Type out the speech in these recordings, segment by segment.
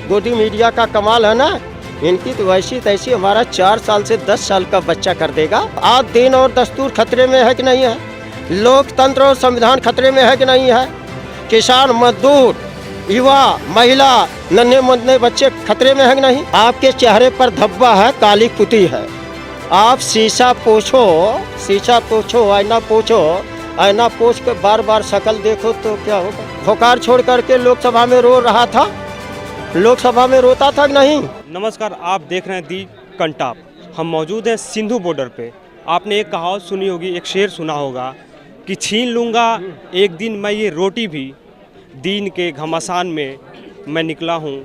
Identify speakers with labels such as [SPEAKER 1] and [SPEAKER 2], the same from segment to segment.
[SPEAKER 1] गोदी मीडिया का कमाल है ना, इनकी तो वैसी तैसी हमारा 4 साल से 10 साल का बच्चा कर देगा। आज दिन और दस्तूर खतरे में है कि नहीं है? लोकतंत्र और संविधान खतरे में है कि नहीं है? किसान, मजदूर, युवा, महिला, नन्हे मुन्ने बच्चे खतरे में है कि नहीं? आपके चेहरे पर धब्बा है, काली पुती है। आप शीशा पोछो, आईना पोछ के बार बार शक्ल देखो तो क्या होगा? भोकार छोड़ करके लोकसभा में रो रहा था, लोकसभा में रोता था कि नहीं?
[SPEAKER 2] नमस्कार, आप देख रहे हैं दी कंटाप। हम मौजूद हैं सिंधु बॉर्डर पे। आपने एक कहावत सुनी होगी, एक शेर सुना होगा कि छीन लूँगा एक दिन मैं ये रोटी भी, दीन के घमासान में मैं निकला हूँ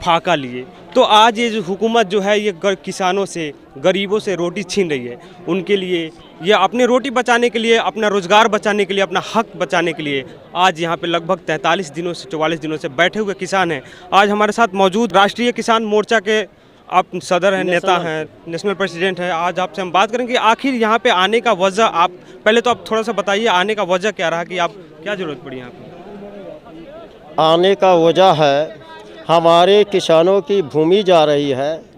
[SPEAKER 2] फाका लिए। तो आज ये जो हुकूमत जो है ये किसानों से, गरीबों से रोटी छीन रही है। उनके लिए ये अपनी रोटी बचाने के लिए, अपना रोज़गार बचाने के लिए, अपना हक बचाने के लिए आज यहाँ पे लगभग 43 दिनों से 44 दिनों से बैठे हुए किसान हैं। आज हमारे साथ मौजूद राष्ट्रीय किसान मोर्चा के आप सदर हैं, नेता हैं, नेशनल प्रेसिडेंट हैं। आज आपसे हम बात करेंगे आखिर यहाँ पे आने का वजह, आप पहले तो आप थोड़ा सा बताइए आने का वजह क्या रहा, कि आप क्या ज़रूरत पड़ी यहाँ पर?
[SPEAKER 1] आने का वजह है हमारे किसानों की भूमि जा रही है,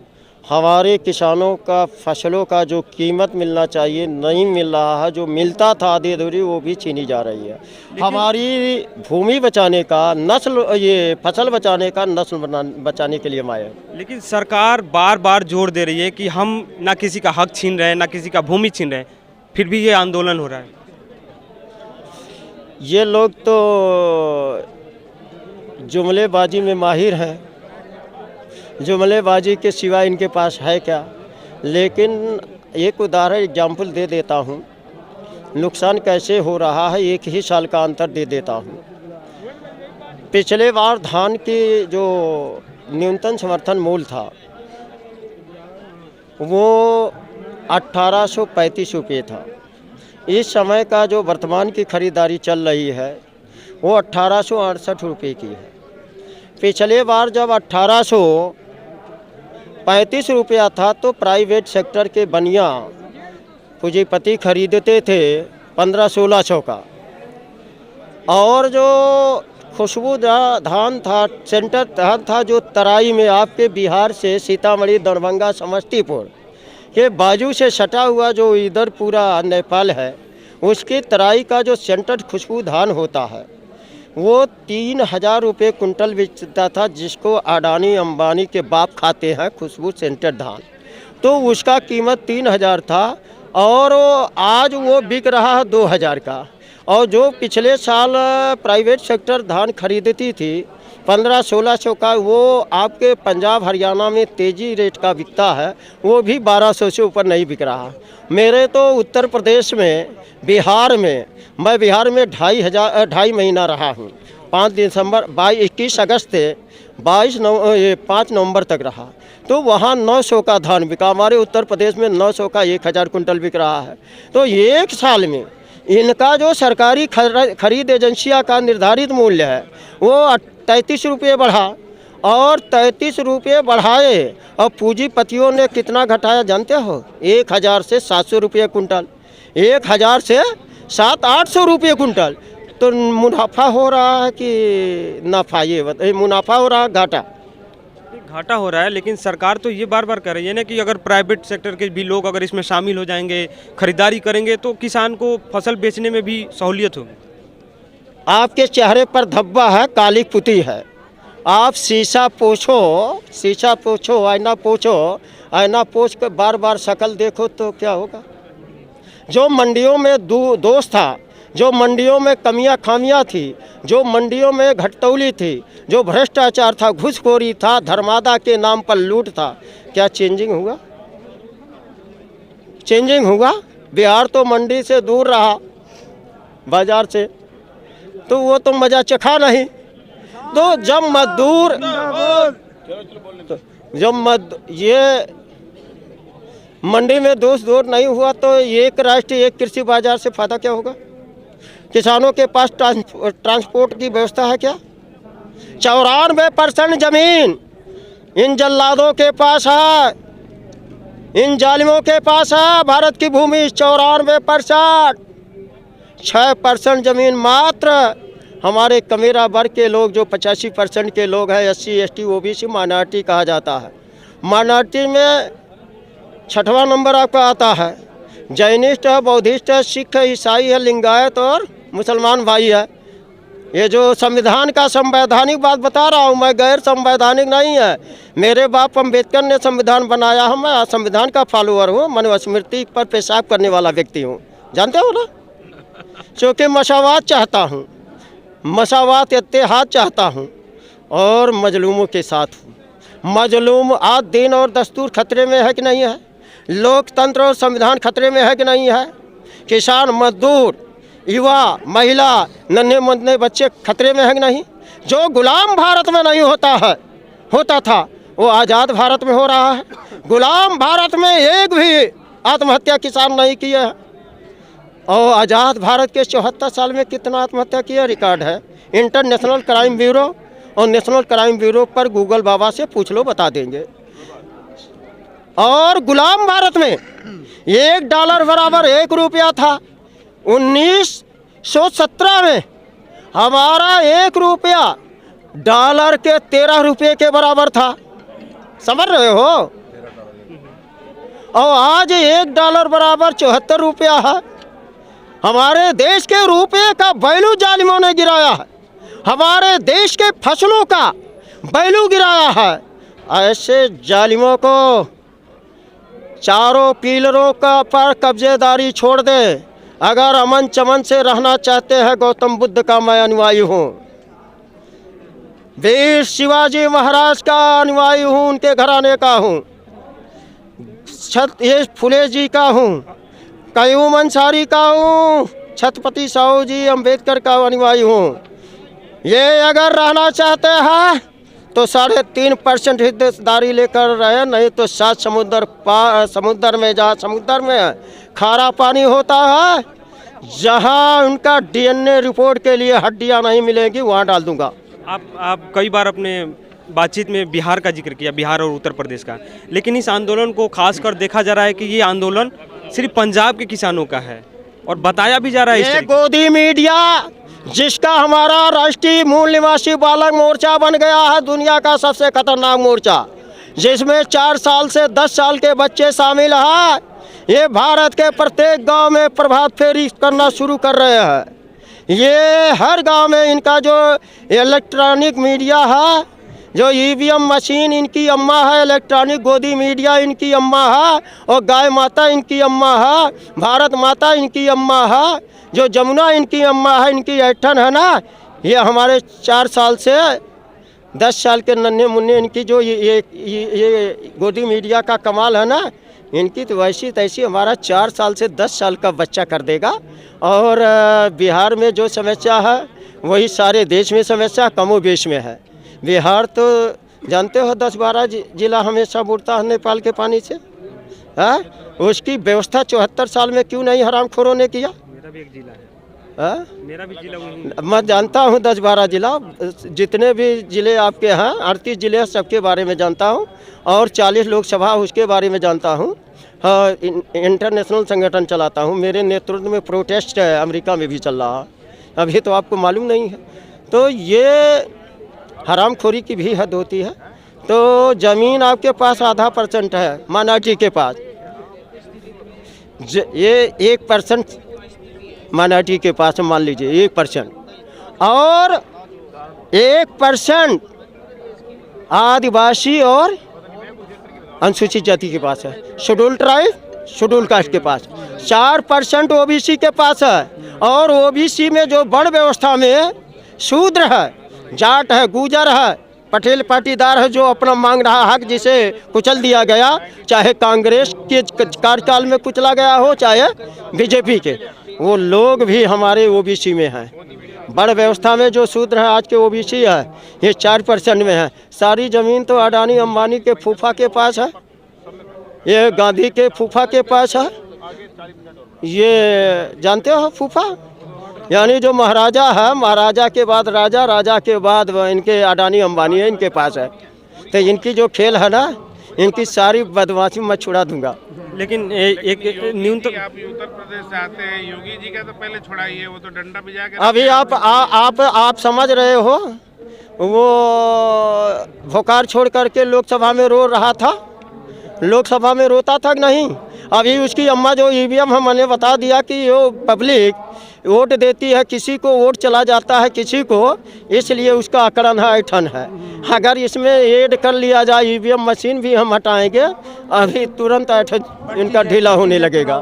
[SPEAKER 1] हमारे किसानों का फसलों का जो कीमत मिलना चाहिए नहीं मिल रहा है, जो मिलता था आधी अधूरी वो भी छीनी जा रही है। हमारी भूमि बचाने का, नस्ल ये फसल बचाने का, नस्ल बचाने के लिए हम आए हैं।
[SPEAKER 2] लेकिन सरकार बार बार जोर दे रही है कि हम ना किसी का हक छीन रहे हैं, ना किसी का भूमि छीन रहे हैं, फिर भी ये आंदोलन हो रहा है।
[SPEAKER 1] ये लोग तो जुमलेबाजी में माहिर हैं, जुमलेबाजी के सिवा इनके पास है क्या? लेकिन एक उदाहरण एग्जाम्पल दे देता हूँ, नुकसान कैसे हो रहा है, एक ही साल का अंतर दे देता हूँ। पिछले बार धान की जो न्यूनतम समर्थन मूल्य था वो 1835 रुपये था। इस समय का जो वर्तमान की खरीदारी चल रही है वो 1868 रुपये की है। पिछले बार जब 1835 रुपया था तो प्राइवेट सेक्टर के बनिया पूंजीपति खरीदते थे 1500-1600 का, और जो खुशबू धान था, सेंटर धान था, जो तराई में आपके बिहार से सीतामढ़ी, दरभंगा, समस्तीपुर के बाजू से सटा हुआ जो इधर पूरा नेपाल है, उसकी तराई का जो सेंटर खुशबू धान होता है वो 3000 रुपये कुंटल बेचता था, जिसको अडानी अंबानी के बाप खाते हैं, खुशबू सेंटर धान। तो उसका कीमत 3000 था और आज वो बिक रहा है 2000 का। और जो पिछले साल प्राइवेट सेक्टर धान खरीदती थी 1500-1600 का, वो आपके पंजाब हरियाणा में तेज़ी रेट का बिकता है, वो भी 1200 से ऊपर नहीं बिक रहा। मेरे तो उत्तर प्रदेश में, बिहार में, मैं बिहार में 2.5 महीना रहा हूँ। 21 अगस्त से 5 नवंबर तक रहा, तो वहाँ 900 का धान बिका। हमारे उत्तर प्रदेश में 900 का 1000 कुंटल बिक रहा है। तो एक साल में इनका जो सरकारी खरीद एजेंसिया का निर्धारित मूल्य है वो 33 रुपये बढ़ा, और 33 रुपये बढ़ाए और पूंजीपतियों ने कितना घटाया जानते हो? 1000 से 700 रुपये कुंटल, 1000 से 700-800 रुपये कुंटल। तो मुनाफा हो रहा है कि नफा? ये बताइए, मुनाफा हो रहा है
[SPEAKER 2] घाटा हो रहा है। लेकिन सरकार तो ये बार बार कह रही है ना कि अगर प्राइवेट सेक्टर के भी लोग अगर इसमें शामिल हो जाएंगे, खरीदारी करेंगे, तो किसान को फसल बेचने में भी सहूलियत होगी।
[SPEAKER 1] आपके चेहरे पर धब्बा है, काली पुती है। आप शीशा पोछो, आईना पोछ के बार बार शक्ल देखो तो क्या होगा? जो मंडियों में दोष था, जो मंडियों में कमियां खामियां थी, जो मंडियों में घटतौली थी, जो भ्रष्टाचार था, घूसखोरी था, धर्मादा के नाम पर लूट था, क्या चेंजिंग हुआ? चेंजिंग हुआ? बिहार तो मंडी से दूर रहा, बाजार से, तो वो तो मजा चखा नहीं। तो ये मंडी में दोष दूर नहीं हुआ तो एक राष्ट्र एक कृषि बाजार से फायदा क्या होगा? किसानों के पास ट्रांसपोर्ट की व्यवस्था है क्या? 94% जमीन इन जल्लादों के पास है, इन जालिमों के पास है। भारत की भूमि 94%, 6% जमीन मात्र हमारे कमेरा वर्ग के लोग जो 85% के लोग हैं, SC ST OBC माइनॉरिटी कहा जाता है। माइनॉरिटी में 6वां नंबर आपका आता है। जैनिस्ट है, बौद्धिस्ट है, सिख है, ईसाई है, लिंगायत और मुसलमान भाई है। ये जो संविधान का संवैधानिक बात बता रहा हूँ, मैं गैर संवैधानिक नहीं है। मेरे बाप अम्बेडकर ने संविधान बनाया है, मैं संविधान का फॉलोअर हूँ। मनुस्मृति पर पेशाब करने वाला व्यक्ति हूँ, जानते हो ना। क्योंकि मसावात चाहता हूँ, मसावात इत्तेहाद चाहता हूँ और मजलूमों के साथ हूँ। मजलूम आज दिन और दस्तूर खतरे में है कि नहीं है? लोकतंत्र और संविधान खतरे में है कि नहीं है? किसान, मजदूर, युवा, महिला, नन्हे मुन्ने बच्चे खतरे में है कि नहीं? जो गुलाम भारत में नहीं होता था वो आज़ाद भारत में हो रहा है। गुलाम भारत में एक भी आत्महत्या किसान नहीं किया है। और आज़ाद भारत के 74 साल में कितना आत्महत्या किया रिकॉर्ड है। इंटरनेशनल क्राइम ब्यूरो और नेशनल क्राइम ब्यूरो पर गूगल बाबा से पूछ लो, बता देंगे। और गुलाम भारत में $1 बराबर 1 रुपया था। 1917 में हमारा 1 रुपया डॉलर के 13 रुपये के बराबर था, समझ रहे हो। और आज $1 बराबर 74 रुपया है। हमारे देश के रुपये का वैल्यू जालिमों ने गिराया है। हमारे देश के फसलों का वैल्यू गिराया है। ऐसे जालिमों को चारों पिलरों का पर कब्जेदारी छोड़ दे। अगर अमन चमन से रहना चाहते हैं, गौतम बुद्ध का मैं अनुयायी हूँ, वीर शिवाजी महाराज का अनुयायी हूँ, उनके घराने का हूँ, ये फुले जी का हूँ, कयूम अंसारी का हूँ, छत्रपति साहू जी अम्बेडकर का अनुयायी हूँ। ये अगर रहना चाहते हैं तो 3.5% हिस्सेदारी लेकर रहे, नहीं तो 7 समुद्र में जा, समुद्र में खारा पानी होता है, जहाँ उनका DNA रिपोर्ट के लिए हड्डियाँ नहीं मिलेंगी, वहाँ डाल दूंगा।
[SPEAKER 2] आप कई बार अपने बातचीत में बिहार का जिक्र किया, बिहार और उत्तर प्रदेश का, लेकिन इस आंदोलन को खासकर देखा जा रहा है कि ये आंदोलन सिर्फ पंजाब के किसानों का है और बताया भी जा रहा है।
[SPEAKER 1] ये गोदी मीडिया जिसका हमारा राष्ट्रीय मूल निवासी बालक मोर्चा बन गया है, दुनिया का सबसे खतरनाक मोर्चा, जिसमें 4 साल से 10 साल के बच्चे शामिल हैं। ये भारत के प्रत्येक गांव में प्रभात फेरी करना शुरू कर रहे हैं। ये हर गांव में इनका जो इलेक्ट्रॉनिक मीडिया है, जो EVM मशीन इनकी अम्मा है, इलेक्ट्रॉनिक गोदी मीडिया इनकी अम्मा है, और गाय माता इनकी अम्मा है, भारत माता इनकी अम्मा है, जो जमुना इनकी अम्मा है, इनकी ऐठन है ना। ये हमारे 4 साल से 10 साल के नन्हे मुन्ने इनकी जो ये गोदी मीडिया का कमाल है ना, इनकी तो वैसी तैसी हमारा 4 साल से 10 साल का बच्चा कर देगा। और बिहार में जो समस्या है वही सारे देश में समस्या कमोबेश में है। बिहार तो जानते हो 10-12 जिला हमेशा बुड़ता है नेपाल के पानी से, है? उसकी व्यवस्था 74 साल में क्यों नहीं हरामखोरों ने किया?
[SPEAKER 2] मेरा भी एक जिला है।
[SPEAKER 1] मेरा भी जिला मैं जानता हूँ, 10-12 जिला, जितने भी जिले आपके हैं 38 जिले सबके बारे में जानता हूँ, और 40 लोकसभा उसके बारे में जानता हूँ। हाँ, इंटरनेशनल संगठन चलाता हूँ। मेरे नेतृत्व में प्रोटेस्ट है, अमेरिका में भी चल रहा है, अभी तो आपको मालूम नहीं है। तो ये हरामखोरी की भी हद होती है। तो ज़मीन आपके पास 0.5% है, माइनॉरिटी के पास ये 1% माइनॉरिटी के पास मान लीजिए 1%, और 1% आदिवासी और अनुसूचित जाति के पास है, शेड्यूल ट्राइब, शेड्यूल कास्ट के पास 4% OBC के पास है। और OBC में जो बड़ व्यवस्था में शूद्र है, जाट है, गुजर है, पटेल पाटीदार है, जो अपना मांग रहा हक जिसे कुचल दिया गया, चाहे कांग्रेस के कार्यकाल में कुचला गया हो, चाहे BJP के, वो लोग भी हमारे OBC में हैं। बड़ व्यवस्था में जो शूद्र है आज के OBC है, ये 4% में है। सारी ज़मीन तो अडानी अंबानी के फूफा के पास है, ये गांधी के फूफा के पास है। ये जानते हो फूफा, यानी जो महाराजा है, महाराजा के बाद राजा, राजा के बाद इनके अडानी अंबानी है, इनके पास है। तो इनकी जो खेल है ना, इनकी सारी बदमाशी मैं छुड़ा दूंगा।
[SPEAKER 2] लेकिन एक न्यूनतम
[SPEAKER 3] आप उत्तर प्रदेश से आते हैं, योगी जी का तो पहले छुड़ाइए, वो तो डंडा भिजा के
[SPEAKER 1] अभी आप समझ रहे हो, वो भोकाल छोड़ करके लोकसभा में रो रहा था, लोकसभा में रोता था कि नहीं। अभी उसकी अम्मा जो ईवीएम हमने बता दिया कि वो पब्लिक वोट देती है, किसी को वोट चला जाता है किसी को, इसलिए उसका आकलन है, ऐठन है। अगर इसमें ऐड कर लिया जाए, ईवीएम मशीन भी हम हटाएंगे, अभी तुरंत ऐठन इनका ढीला होने लगेगा।